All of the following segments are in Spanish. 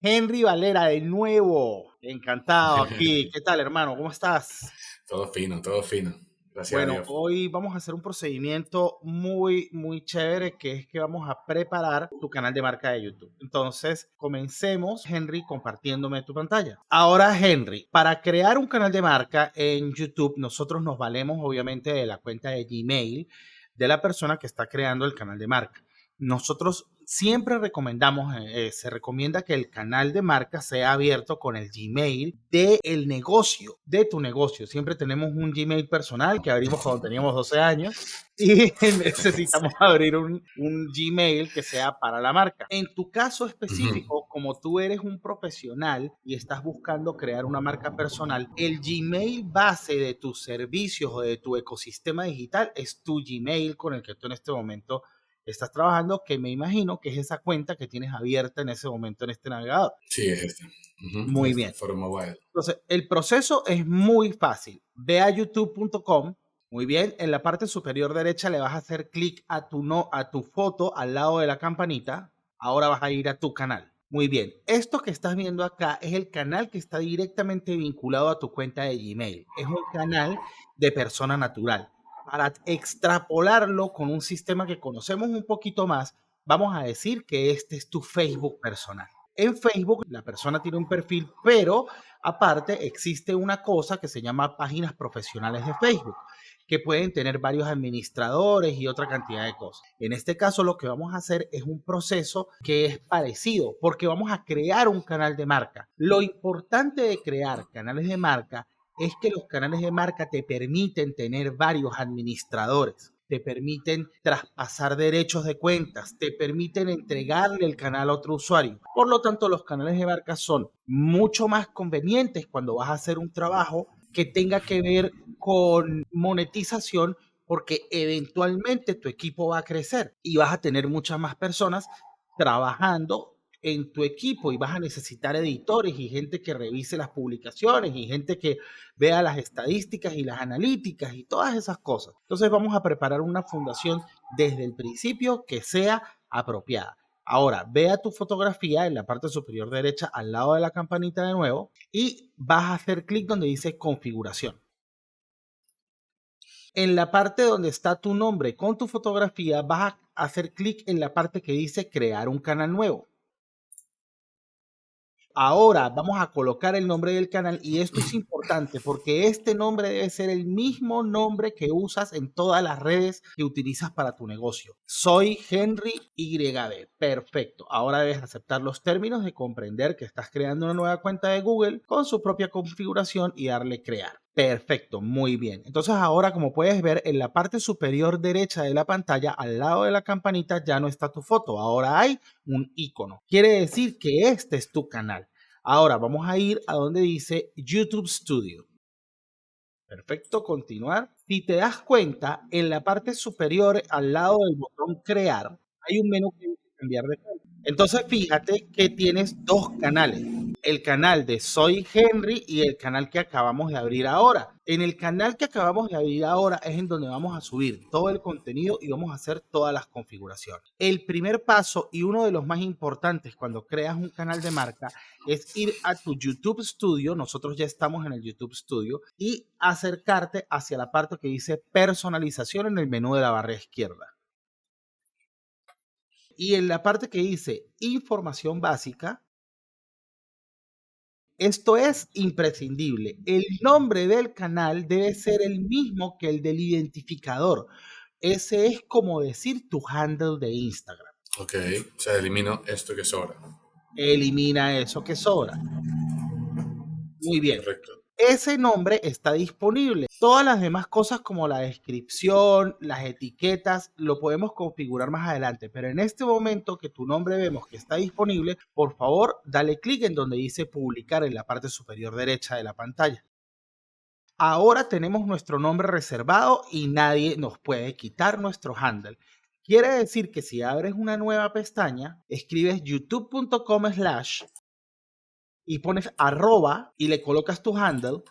Henry Valera de nuevo. Encantado aquí. ¿Qué tal, hermano? ¿Cómo estás? Todo fino, todo fino. Gracias a Bueno, Dios. hoy vamos a hacer un procedimiento muy chévere, que es que vamos a preparar tu canal de marca de YouTube. Entonces, comencemos, Henry, compartiéndome tu pantalla. Ahora, Henry, para crear un canal de marca en YouTube, nosotros nos valemos obviamente de la cuenta de Gmail de la persona que está creando el canal de marca. Nosotros siempre recomendamos, se recomienda que el canal de marca sea abierto con el Gmail del negocio, de tu negocio. Siempre tenemos un Gmail personal que abrimos cuando teníamos 12 años y necesitamos abrir un Gmail que sea para la marca. En tu caso Ujú. específico, como tú eres un profesional y estás buscando crear una marca personal, el Gmail base de tus servicios o de tu ecosistema digital es tu Gmail con el que tú en este momento estás trabajando, que me imagino que es esa cuenta que tienes abierta en ese momento en este navegador. Sí, es este. Muy Este, bien. for mobile. Entonces, el proceso es muy fácil. Ve a youtube.com. Muy bien, en la parte superior derecha le vas a hacer clic a a tu foto al lado de la campanita. Ahora vas a ir a tu canal. Muy bien, esto que estás viendo acá es el canal que está directamente vinculado a tu cuenta de Gmail. Es un canal de persona natural. Para extrapolarlo con un sistema que conocemos un poquito más, vamos a decir que este es tu Facebook personal. En Facebook la persona tiene un perfil, pero aparte existe una cosa que se llama páginas profesionales de Facebook, que pueden tener varios administradores y otra cantidad de cosas. En este caso lo que vamos a hacer es un proceso que es parecido, porque vamos a crear un canal de marca. Lo importante de crear canales de marca es que los canales de marca te permiten tener varios administradores, te permiten traspasar derechos de cuentas, te permiten entregarle el canal a otro usuario. Por lo tanto, los canales de marca son mucho más convenientes cuando vas a hacer un trabajo que tenga que ver con monetización, porque eventualmente tu equipo va a crecer y vas a tener muchas más personas trabajando en tu equipo y vas a necesitar editores y gente que revise las publicaciones y gente que vea las estadísticas y las analíticas y todas esas cosas. Entonces vamos a preparar una fundación desde el principio que sea apropiada. Ahora, vea tu fotografía en la parte superior derecha al lado de la campanita de nuevo y vas a hacer clic donde dice configuración. En la parte donde está tu nombre con tu fotografía vas a hacer clic en la parte que dice crear un canal nuevo. Ahora vamos a colocar el nombre del canal y esto es importante porque este nombre debe ser el mismo nombre que usas en todas las redes que utilizas para tu negocio. Soy Henry YB. Perfecto. Ahora debes aceptar los términos de comprender que estás creando una nueva cuenta de Google con su propia configuración y darle crear. Perfecto, muy bien. Entonces ahora, como puedes ver, en la parte superior derecha de la pantalla, al lado de la campanita, ya no está tu foto. Ahora hay un icono. Quiere decir que este es tu canal. Ahora vamos a ir a donde dice YouTube Studio. Perfecto, continuar. Si te das cuenta, en la parte superior, al lado del botón crear, hay un menú que dice cambiar de cuenta. Entonces fíjate que tienes dos canales. El canal de Soy Henry y el canal que acabamos de abrir ahora. En el canal que acabamos de abrir ahora es en donde vamos a subir todo el contenido y vamos a hacer todas las configuraciones. El primer paso y uno de los más importantes cuando creas un canal de marca es ir a tu YouTube Studio. Nosotros ya estamos en el YouTube Studio y acercarte hacia la parte que dice personalización en el menú de la barra izquierda. Y en la parte que dice información básica, esto es imprescindible. El nombre del canal debe ser el mismo que el del identificador. Ese es como decir tu handle de Instagram. Ok, o sea, elimino esto que sobra. Elimina eso que sobra. Muy bien. Correcto. Ese nombre está disponible. Todas las demás cosas como la descripción, las etiquetas, lo podemos configurar más adelante. Pero en este momento que tu nombre vemos que está disponible, por favor, dale clic en donde dice publicar en la parte superior derecha de la pantalla. Ahora tenemos nuestro nombre reservado y nadie nos puede quitar nuestro handle. Quiere decir que si abres una nueva pestaña, escribes youtube.com/ y pones arroba y le colocas tu handle,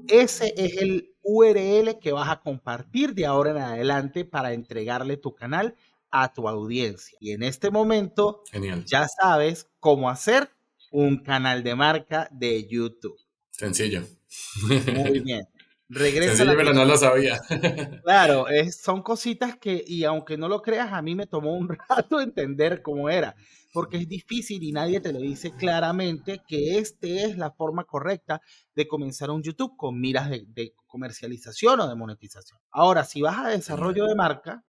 ese es el URL que vas a compartir de ahora en adelante para entregarle tu canal a tu audiencia. Y en este momento Genial. ya sabes cómo hacer un canal de marca de YouTube. Sencillo. Muy bien. Regresa a Sencillo, la pero no lo cuestión. sabía. Claro, son cositas que, y aunque no lo creas, a mí me tomó un rato entender cómo era, porque es difícil y nadie te lo dice claramente que esta es la forma correcta de comenzar un YouTube con miras de comercialización o de monetización. Ahora, si vas a Genial. desarrollo de marca,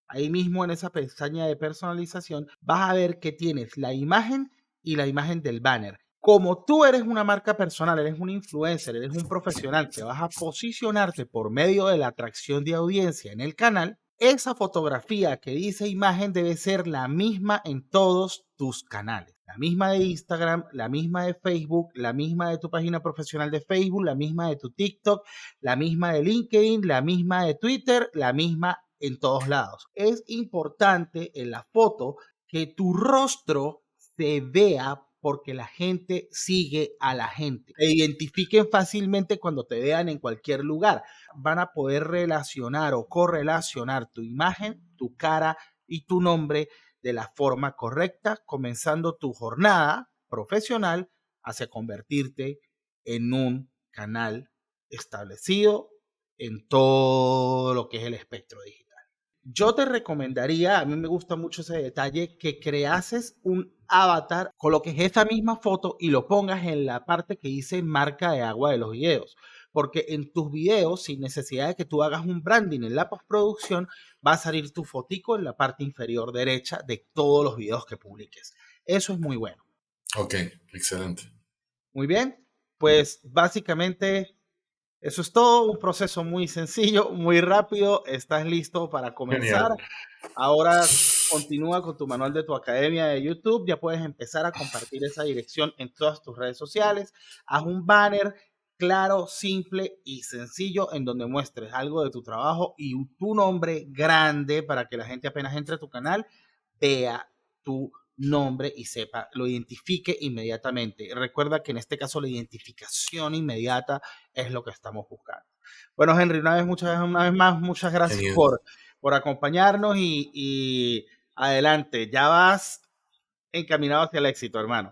ahí mismo en esa pestaña de personalización, vas a ver que tienes la imagen y la imagen del banner. Como tú eres una marca personal, eres un influencer, eres un profesional que vas a posicionarte por medio de la atracción de audiencia en el canal, esa fotografía que dice imagen debe ser la misma en todos tus canales. La misma de Instagram, la misma de Facebook, la misma de tu página profesional de Facebook, la misma de tu TikTok, la misma de LinkedIn, la misma de Twitter, la misma en todos lados. Es importante en la foto que tu rostro se vea porque la gente sigue a la gente. Te identifiquen fácilmente cuando te vean en cualquier lugar. Van a poder relacionar o correlacionar tu imagen, tu cara y tu nombre de la forma correcta, comenzando tu jornada profesional hacia convertirte en un canal establecido en todo lo que es el espectro digital. Yo te recomendaría, a mí me gusta mucho ese detalle, que creases un avatar, coloques esta misma foto y lo pongas en la parte que dice marca de agua de los videos. Porque en tus videos, sin necesidad de que tú hagas un branding en la postproducción, va a salir tu fotico en la parte inferior derecha de todos los videos que publiques. Eso es muy bueno. Ok, excelente. Muy bien, pues básicamente eso es todo, un proceso muy sencillo, muy rápido. Estás listo para comenzar. Genial. Ahora continúa con tu manual de tu academia de YouTube. Ya puedes empezar a compartir esa dirección en todas tus redes sociales. Haz un banner claro, simple y sencillo en donde muestres algo de tu trabajo y tu nombre grande para que la gente apenas entre a tu canal vea tu nombre y sepa, lo identifique inmediatamente. Recuerda que en este caso la identificación inmediata es lo que estamos buscando. Bueno, Henry, una vez más, muchas gracias Genial. por acompañarnos y adelante, ya vas encaminado hacia el éxito, hermano.